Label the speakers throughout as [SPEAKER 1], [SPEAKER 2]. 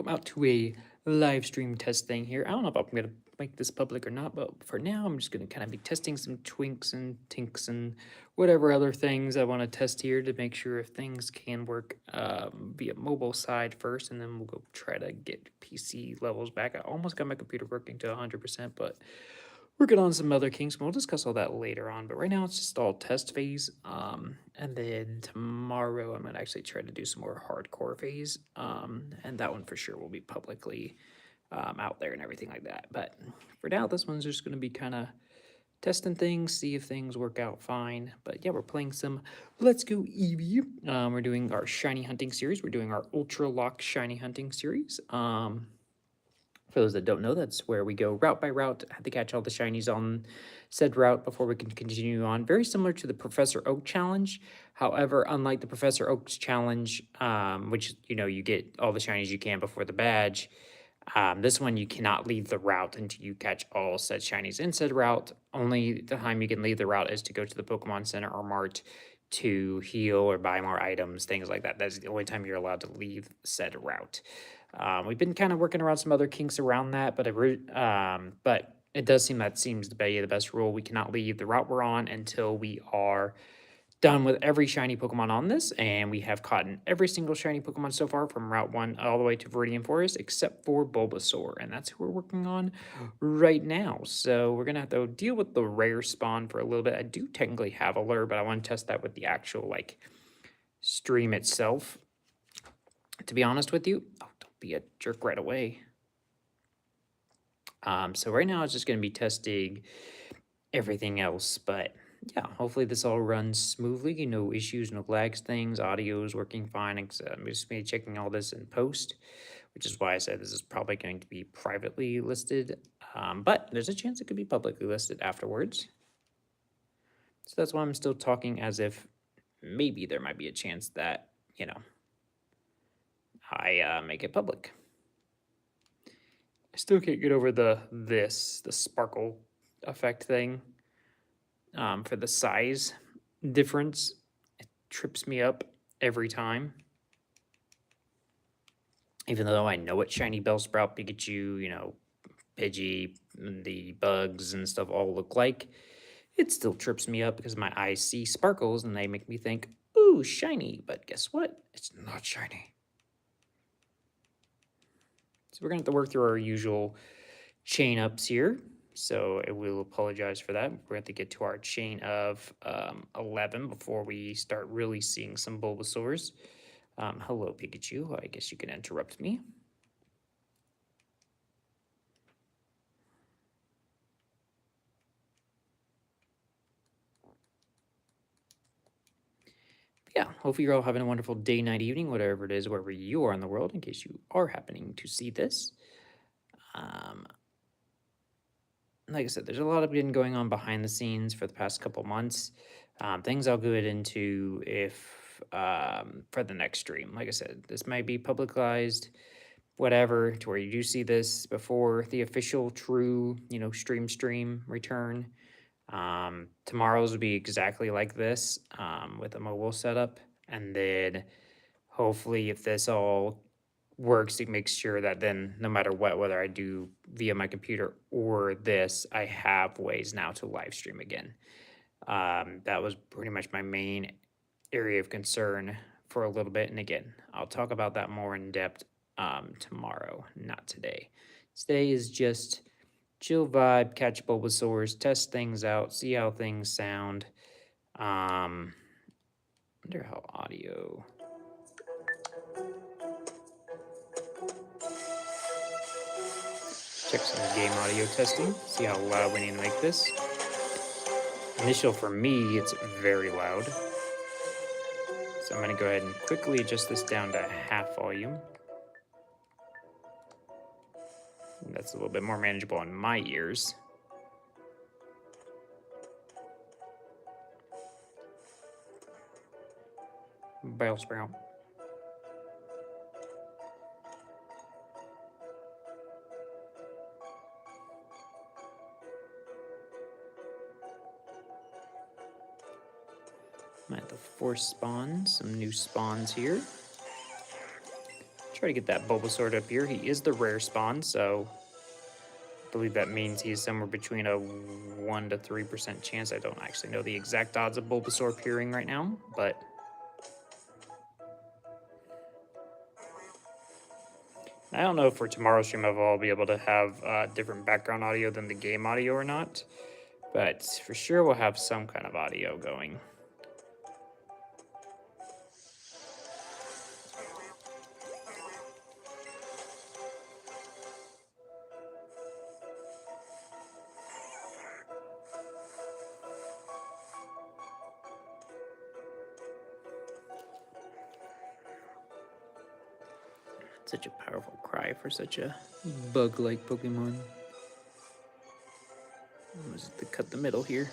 [SPEAKER 1] welcome out to a live stream test thing here. I don't know if I'm going to make this public or not, but for now, I'm just going to kind of be testing some twinks and tinks and whatever other things I want to test here to make sure if things can work via mobile side first, and then we'll go try to get PC levels back. I almost got my computer working to 100%, but working on some other kinks, and we'll discuss all that later on. But right now, it's just all test phase. And then tomorrow, I'm gonna actually try to do some more hardcore phase. And that one for sure will be publicly out there and everything like that. But for now, this one's just gonna be kind of testing things, see if things work out fine. But yeah, we're playing some Let's Go Eevee. We're doing our shiny hunting series. We're doing our Ultra Lock shiny hunting series. For those that don't know, that's where we go route by route, have to catch all the shinies on said route before we can continue on. Very similar to the Professor Oak challenge. However, unlike the Professor Oak's challenge, which, you get all the shinies you can before the badge, this one you cannot leave the route until you catch all said shinies in said route. Only the time you can leave the route is to go to the Pokemon Center or Mart to heal or buy more items, things like that. That's the only time you're allowed to leave said route. We've been kind of working around some other kinks around that, but it does seem that seems to be the best rule. We cannot leave the route we're on until we are done with every shiny Pokemon on this, and we have caught every single shiny Pokemon so far from Route 1 all the way to Viridian Forest, except for Bulbasaur, and that's who we're working on right now. So we're going to have to deal with the rare spawn for a little bit. I do technically have a lure, but I want to test that with the actual, stream itself. To be honest with you, don't be a jerk right away. So right now it's just going to be testing everything else, but yeah, hopefully this all runs smoothly. No issues, no lags, things. Audio is working fine. I'm just be checking all this in post, which is why I said this is probably going to be privately listed, but there's a chance it could be publicly listed afterwards. So that's why I'm still talking as if maybe there might be a chance that, I make it public. I still can't get over the sparkle effect thing. For the size difference, it trips me up every time. Even though I know what shiny Bellsprout, Pikachu, Pidgey, the bugs and stuff all look like, it still trips me up because my eyes see sparkles and they make me think, ooh, shiny. But guess what? It's not shiny. So we're going to have to work through our usual chain ups here. So I will apologize for that. We're going to have to get to our chain of 11 before we start really seeing some Bulbasaurs. Hello, Pikachu. I guess you can interrupt me. Yeah, hopefully you're all having a wonderful day, night, evening, whatever it is, wherever you are in the world, in case you are happening to see this. Like I said, there's a lot of been going on behind the scenes for the past couple months. Things I'll get into if for the next stream. Like I said, this might be publicized, whatever, to where you do see this before the official true, stream return. Tomorrow's will be exactly like this with a mobile setup, and then hopefully if this all works, it makes sure that then no matter what, whether I do via my computer or this, I have ways now to live stream again. That was pretty much my main area of concern for a little bit, and again, I'll talk about that more in depth tomorrow, not today. Today is just chill vibe, catch Bulbasaurs, test things out, see how things sound. Wonder how audio. Check some game audio testing, see how loud we need to make this. Initial for me, it's very loud. So I'm gonna go ahead and quickly adjust this down to half volume. That's a little bit more manageable on my ears. Bellsprout. Might have to force spawn some new spawns here. try to get that Bulbasaur up here. He is the rare spawn, so I believe that means he's somewhere between a 1 to 3% chance. I don't actually know the exact odds of Bulbasaur appearing right now, but I don't know if for tomorrow's stream I'll be able to have different background audio than the game audio or not, but for sure we'll have some kind of audio going. Such a powerful cry for such a bug-like Pokemon. Just to cut the middle here.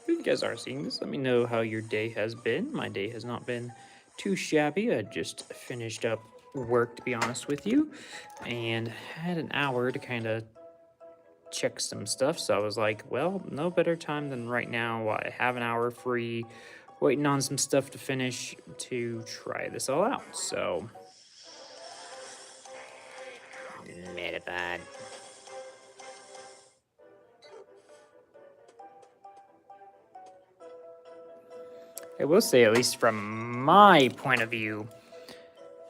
[SPEAKER 1] If you guys are seeing this, let me know how your day has been. My day has not been too shabby. I just finished up work, to be honest with you, and had an hour to kind of check some stuff. So I was like, well, no better time than right now. I have an hour free, waiting on some stuff to finish to try this all out. So, Metapod. I will say, at least from my point of view,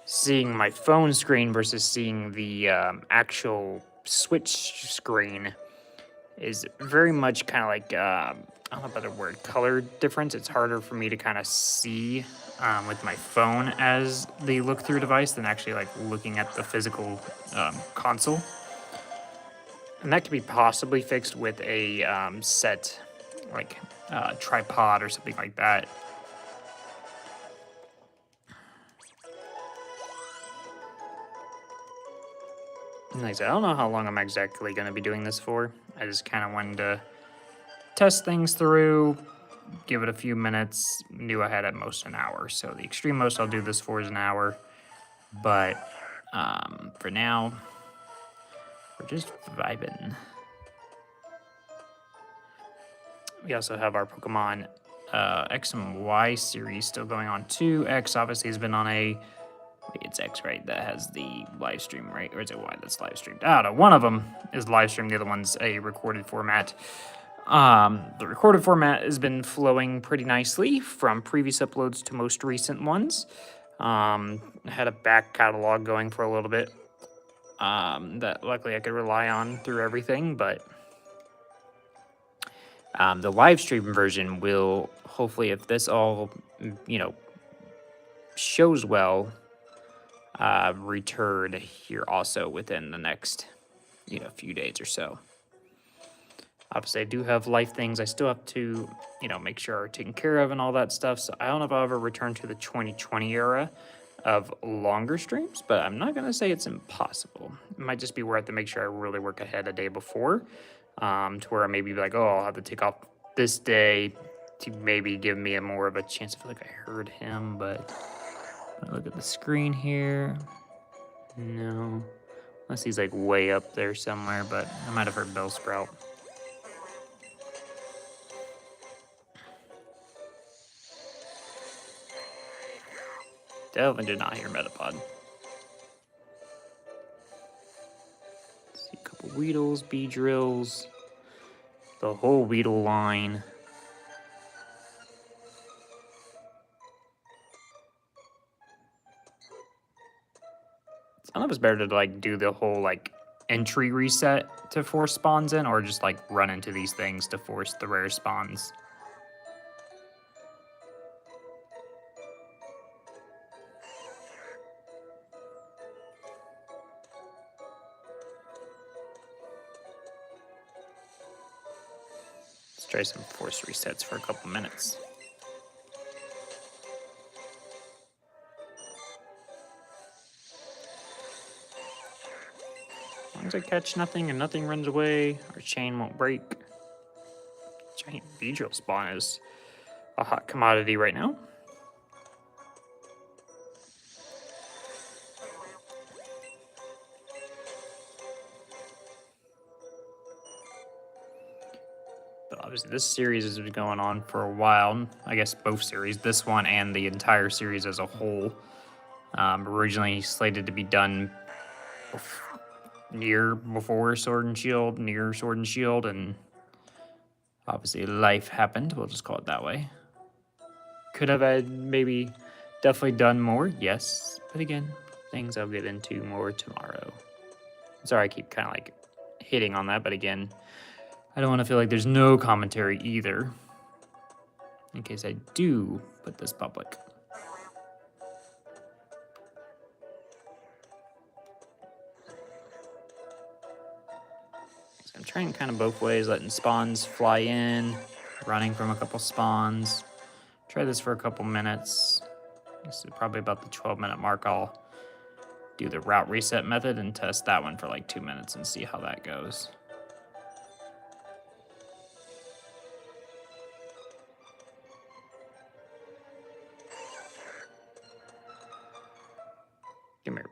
[SPEAKER 1] seeing my phone screen versus seeing the actual Switch screen is very much kind of like, I don't know about the word, color difference. It's harder for me to kind of see with my phone as the look-through device than actually like looking at the physical console. And that could be possibly fixed with a set, like tripod or something like that. Like I said, I don't know how long I'm exactly going to be doing this for. I just kind of wanted to test things through, give it a few minutes. Knew I had at most an hour, so the extreme most I'll do this for is an hour. But for now, we're just vibing. We also have our Pokemon X and Y series still going on too. X obviously has been on a... It's X, right? That has the live stream, right? Or is it Y that's live streamed? I don't know. One of them is live streamed. The other one's a recorded format. The recorded format has been flowing pretty nicely from previous uploads to most recent ones. Had a back catalog going for a little bit that luckily I could rely on through everything, but the live stream version will hopefully, if this all, shows well, return here also within the next, few days or so. Obviously, I do have life things I still have to, make sure are taken care of and all that stuff. So I don't know if I'll ever return to the 2020 era of longer streams, but I'm not going to say it's impossible. It might just be where I have to make sure I really work ahead a day before, to where I maybe be like, oh, I'll have to take off this day to maybe give me a more of a chance. I feel like I heard him, but look at the screen here. No. Unless he's like way up there somewhere, but I might have heard Bellsprout. Definitely did not hear Metapod. See a couple Weedles, Beedrills, the whole Weedle line. I don't know if it's better to like do the whole like entry reset to force spawns in, or just like run into these things to force the rare spawns. Let's try some force resets for a couple minutes. As long as I catch nothing and nothing runs away, our chain won't break. Giant Beedrill spawn is a hot commodity right now. But obviously this series has been going on for a while. I guess both series, this one and the entire series as a whole. Originally slated to be done before Sword and Shield, near Sword and Shield, and obviously life happened. We'll just call it that way. Could have had maybe definitely done more, yes. But again, things I'll get into more tomorrow. Sorry, I keep kind of like hitting on that, but again, I don't want to feel like there's no commentary either, in case I do put this public. So I'm trying kind of both ways, letting spawns fly in, running from a couple spawns. Try this for a couple minutes. This is probably about the 12-minute mark. I'll do the route reset method and test that one for like 2 minutes and see how that goes. Come here.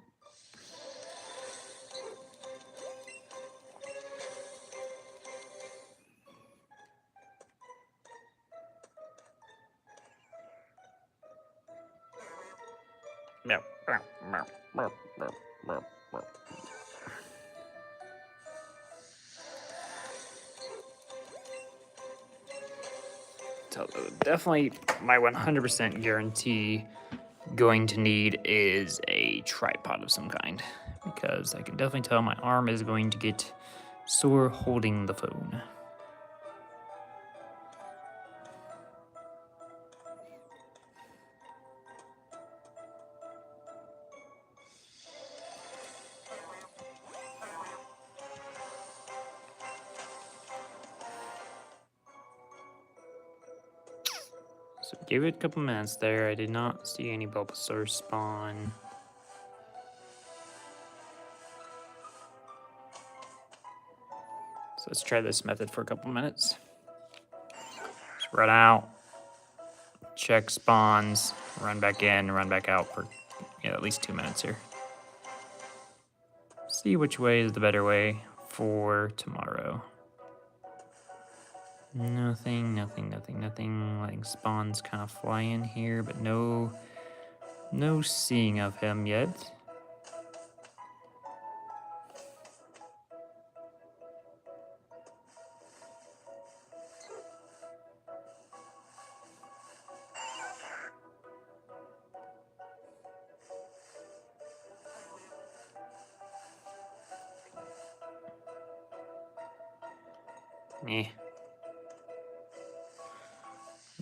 [SPEAKER 1] So definitely my 100% guarantee going to need is a tripod of some kind, because I can definitely tell my arm is going to get sore holding the phone. So give it a couple minutes there. I did not see any Bulbasaur spawn. So let's try this method for a couple minutes. Just run out, check spawns, run back in, run back out for at least 2 minutes here. See which way is the better way for tomorrow. Nothing. Letting spawns kind of fly in here, but no seeing of him yet.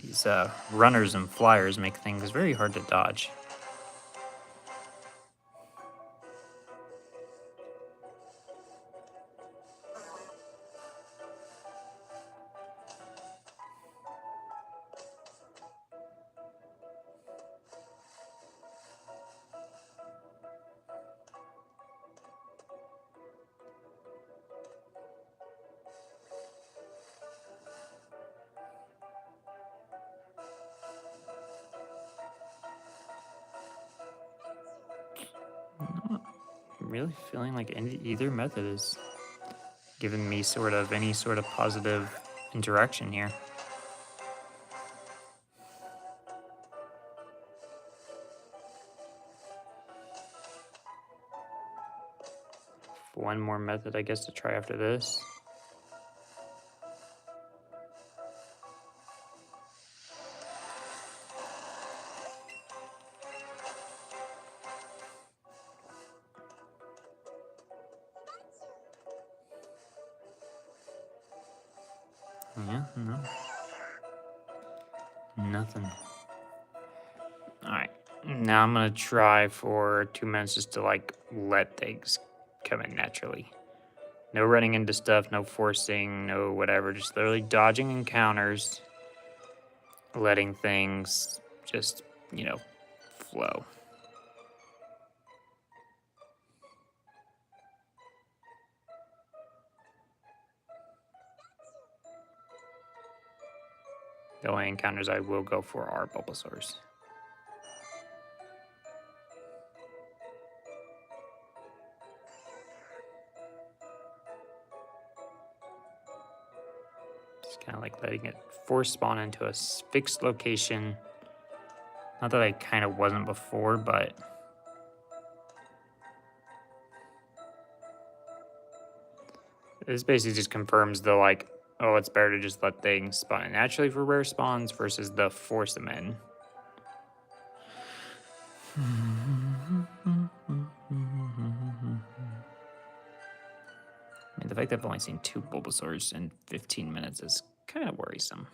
[SPEAKER 1] These runners and flyers make things very hard to dodge. Not really feeling like either method is giving me any sort of positive interaction here. One more method, I guess, to try after this. Yeah, no. Nothing. Alright. Now I'm gonna try for 2 minutes just to like let things come in naturally. No running into stuff, no forcing, no whatever. Just literally dodging encounters, letting things just, flow. The only encounters I will go for are Bulbasaurs. Just kind of like letting it force spawn into a fixed location. Not that I kind of wasn't before, but this basically just confirms the like, oh, it's better to just let things spawn in naturally for rare spawns versus the force them in. I mean, the fact that I've only seen 2 Bulbasaurs in 15 minutes is kind of worrisome.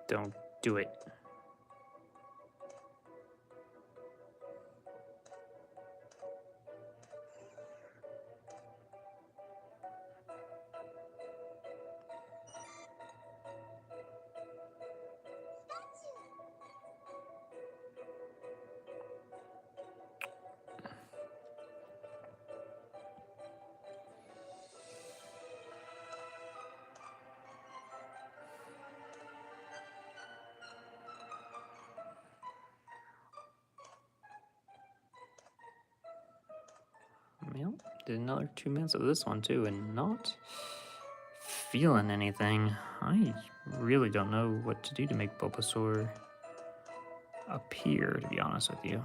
[SPEAKER 1] Don't do it. Well, did another 2 minutes of this one too, and not feeling anything. I really don't know what to do to make Bulbasaur appear, to be honest with you.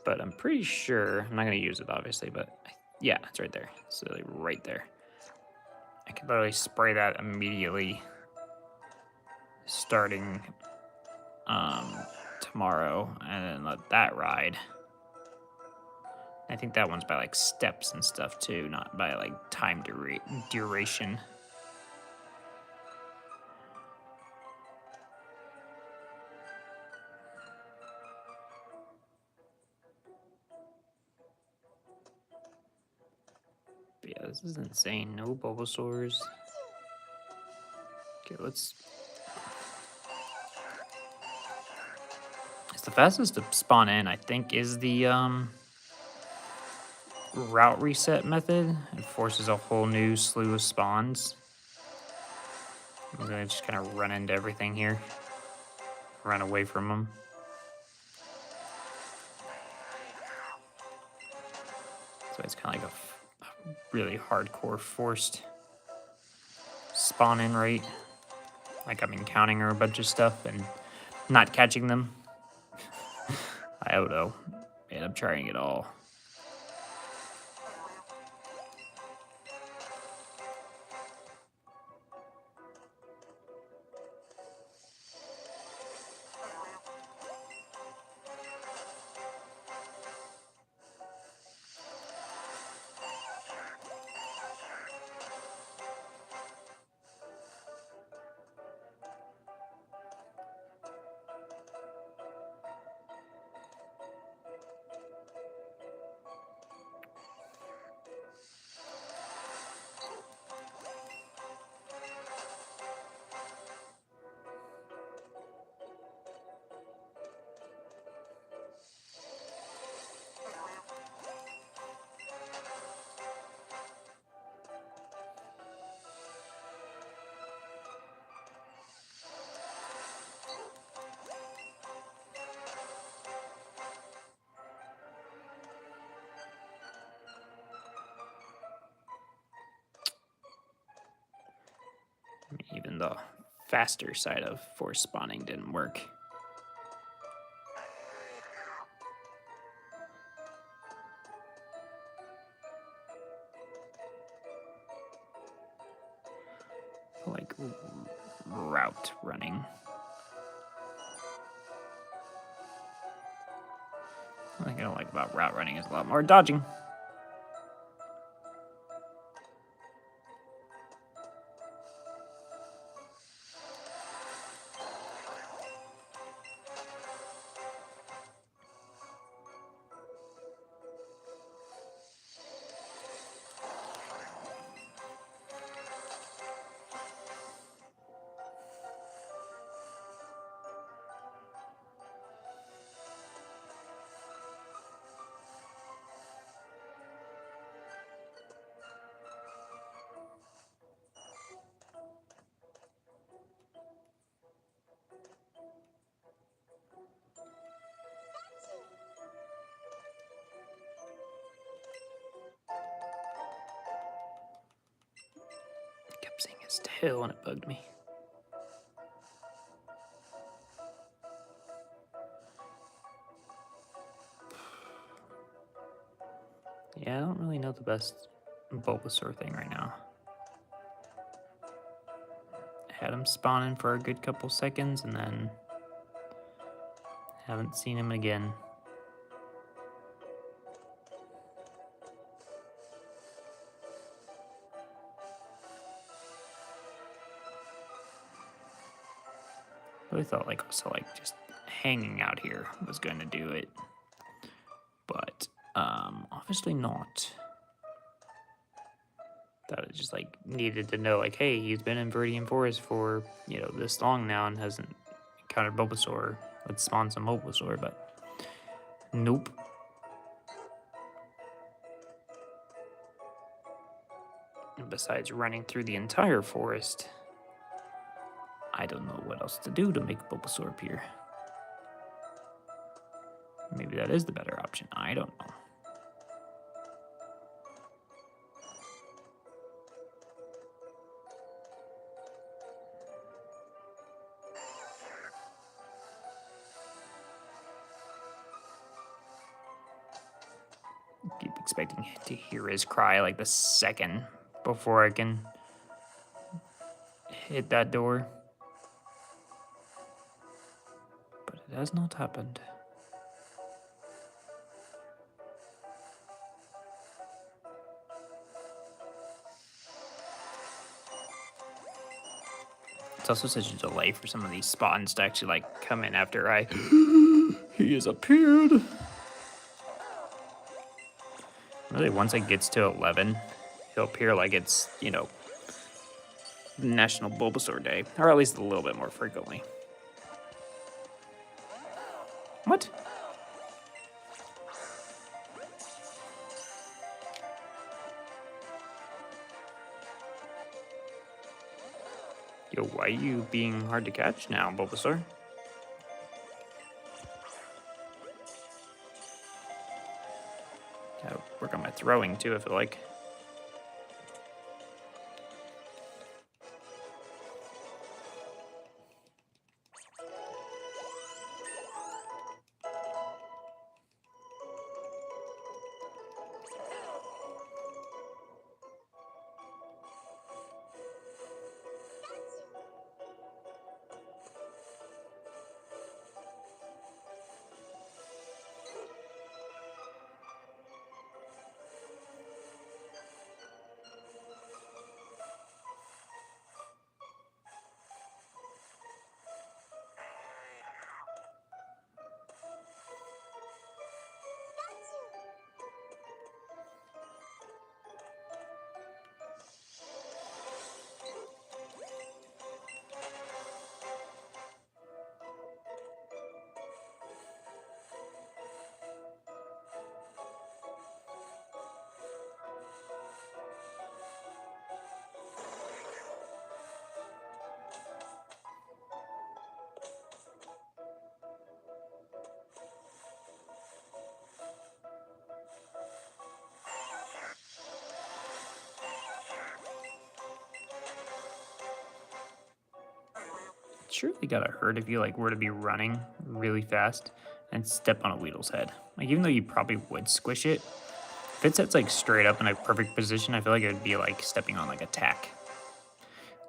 [SPEAKER 1] But I'm pretty sure, I'm not going to use it obviously, but yeah, it's right there. So like right there. I could literally spray that immediately starting tomorrow and then let that ride. I think that one's by like steps and stuff too, not by like time duration. But yeah, this is insane. No Bulbasaurs. Okay, let's... It's the fastest to spawn in, I think, is the route reset method. It forces a whole new slew of spawns. I'm gonna just kind of run into everything here. Run away from them. So it's kind of like a really hardcore forced spawn in rate. Like I'm encountering a bunch of stuff and not catching them. I don't know. Man, I'm trying it all. Even the faster side of force spawning didn't work. Like route running. One thing I don't like about route running is a lot more dodging. Still, and it bugged me. Yeah, I don't really know the best Bulbasaur thing right now. Had him spawning for a good couple seconds and then haven't seen him again. Really thought like also like just hanging out here was going to do it, but obviously not. Thought it just like needed to know like, hey, he's been in Viridian Forest for this long now and hasn't encountered Bulbasaur. Let's spawn some Bulbasaur, but nope. And besides running through the entire forest, I don't know what else to do to make Bulbasaur appear. Maybe that is the better option. I don't know. Keep expecting to hear his cry like the second before I can hit that door. But it has not happened. It's also such a delay for some of these spawns to actually like come in after I he has appeared. Really, once it gets to 11, he'll appear like it's, National Bulbasaur Day, or at least a little bit more frequently. What? Yo, why are you being hard to catch now, Bulbasaur? Gotta work on my throwing too, I feel like. Surely gotta hurt if you were to be running really fast and step on a Weedle's head. Like, even though you probably would squish it, if it sets straight up in a perfect position, I feel like it would be like stepping on a tack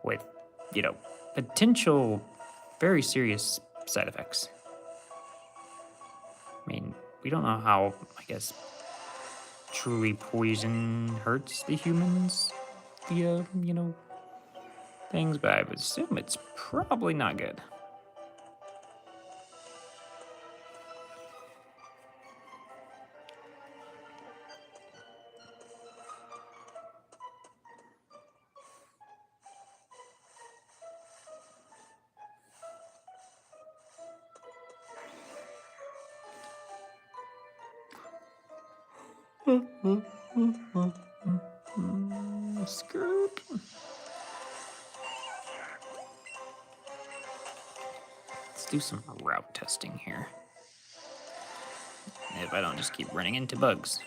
[SPEAKER 1] with, potential very serious side effects. I mean, we don't know how, I guess, truly poison hurts the humans via, things, but I would assume it's probably not good. Skirt. Let's do some route testing here. If I don't just keep running into bugs.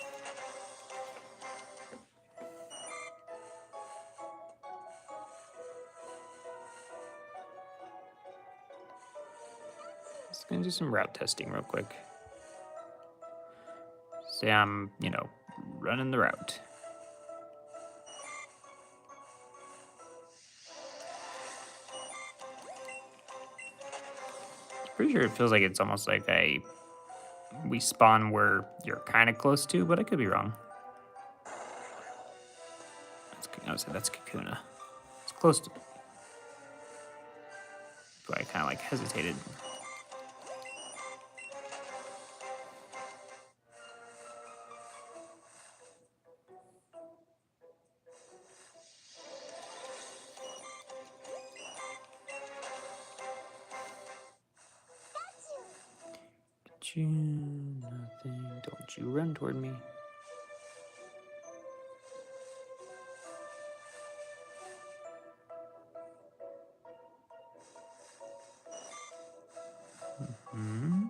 [SPEAKER 1] Just gonna do some route testing real quick. Say I'm, running the route. Pretty sure it feels like it's almost like we spawn where you're kind of close to, but I could be wrong. That's Kakuna. It's close to. But I kind of like hesitated. Nothing. Don't you run toward me. Hmm.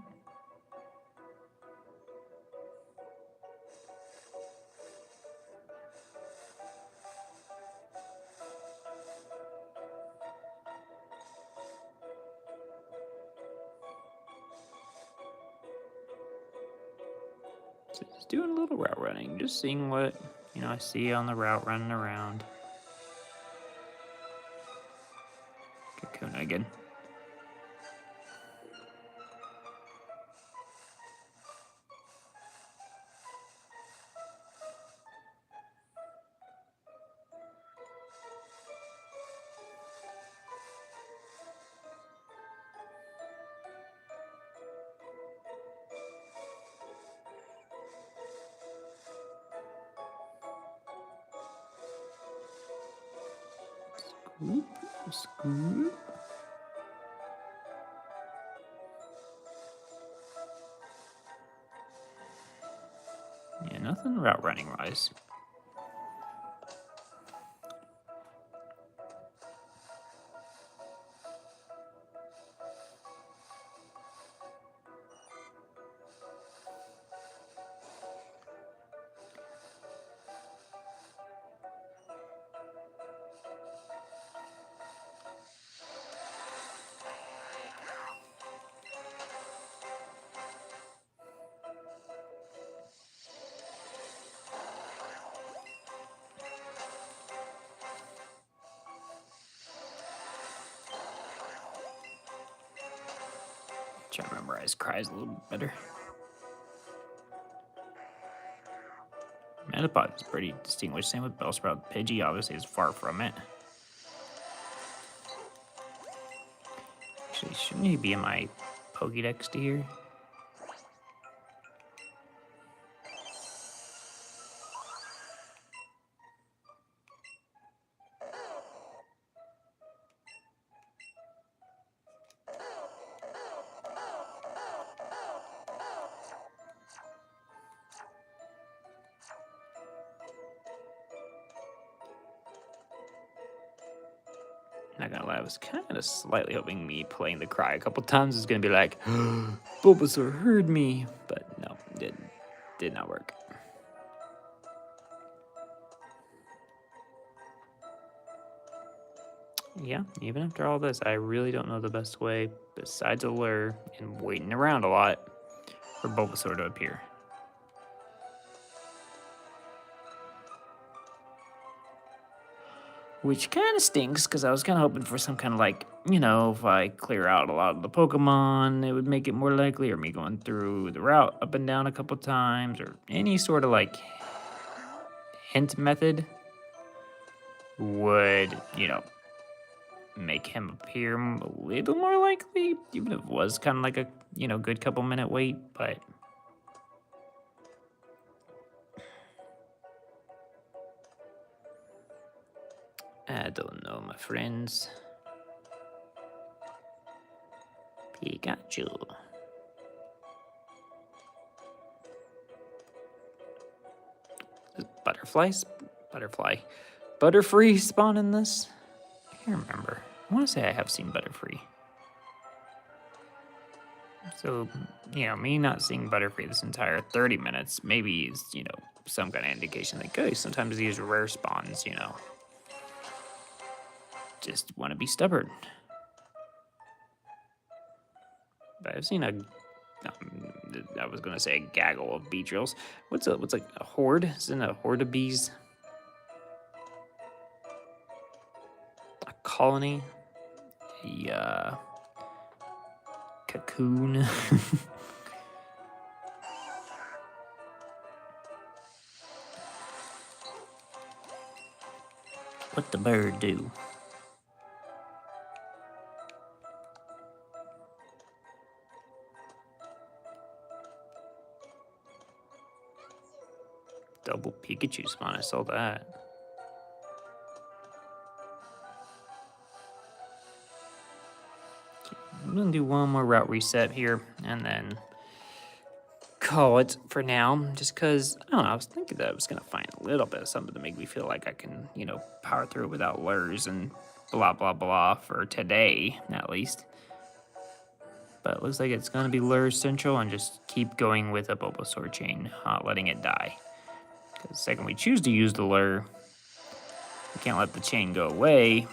[SPEAKER 1] So just doing a little route running, just seeing what I see on the route running around. Kakuna again. Scoop, scoop. Yeah, nothing route running wise. Try to memorize cries a little bit better. Metapod is pretty distinguished. Same with Bellsprout. Pidgey obviously is far from it. Actually, shouldn't he be in my Pokédex to here? Not gonna lie, I was kind of slightly hoping me playing the cry a couple times is gonna be like, Bulbasaur heard me, but no, did not work. Yeah, even after all this, I really don't know the best way, besides a lure and waiting around a lot, for Bulbasaur to appear. Which kind of stinks, because I was kind of hoping for some kind of like, if I clear out a lot of the Pokemon, it would make it more likely, or me going through the route up and down a couple times, or any sort of like hint method would, make him appear a little more likely, even if it was kind of like a, good couple minute wait, but... I don't know, my friends. Pikachu. Butterfree spawn in this? I can't remember. I want to say I have seen Butterfree. So, me not seeing Butterfree this entire 30 minutes maybe is, some kind of indication that, good, sometimes these rare spawns, just want to be stubborn. I've seen a. I was gonna say a gaggle of bee drills. What's like a horde? Isn't a horde of bees? A colony? A cocoon? What the bird do? Double Pikachu spawn, I saw that. I'm gonna do one more route reset here and then call it for now. Just because, I don't know, I was thinking that I was gonna find a little bit of something to make me feel like I can, power through without lures and blah, blah, blah for today, at least. But it looks like it's gonna be lure central and just keep going with a Bulbasaur chain, letting it die. Because the second we choose to use the lure, we can't let the chain go away.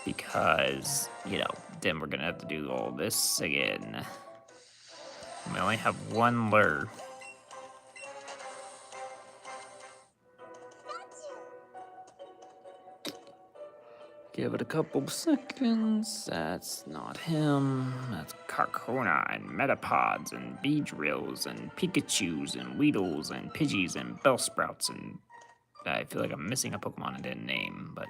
[SPEAKER 1] Because, then we're gonna have to do all this again. We only have one lure. Give it a couple seconds. That's not him. That's Carcona and Metapods and Beedrills and Pikachus and Weedles and Pidgeys and Bellsprouts and I feel like I'm missing a Pokemon I didn't name, but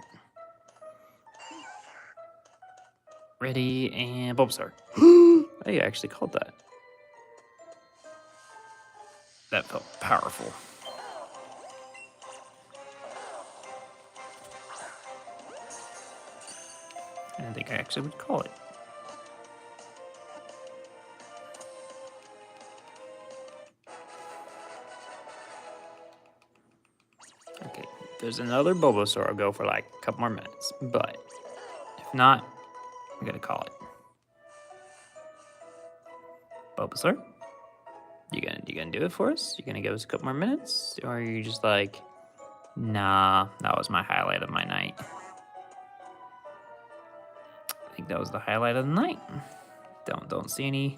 [SPEAKER 1] ready and Bulbasaur. I actually called that. That felt powerful. I didn't think I actually would call it. Okay, if there's another Bulbasaur, I'll go for like a couple more minutes. But if not, I'm gonna call it. Bulbasaur, you gonna do it for us? You gonna give us a couple more minutes, or are you just like, nah, that was my highlight of my night? I think that was the highlight of the night. Don't see any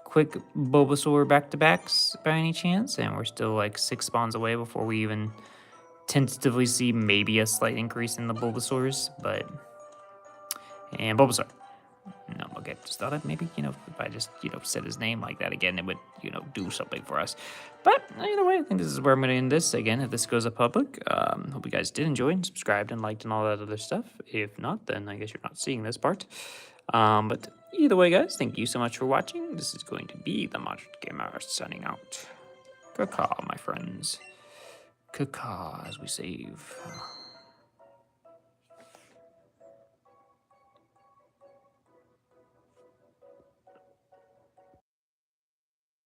[SPEAKER 1] quick Bulbasaur back-to-backs by any chance, and we're still like 6 spawns away before we even tentatively see maybe a slight increase in the Bulbasaurs, but... And Bulbasaur. No, okay, just thought maybe, if I just, said his name like that again, it would, do something for us. But either way, I think this is where I'm going to end this. Again, if this goes up public, hope you guys did enjoy and subscribed and liked and all that other stuff. If not, then I guess you're not seeing this part. But either way, guys, thank you so much for watching. This is going to be the Modern Gamer signing out. Caw, my friends. Caw as we save.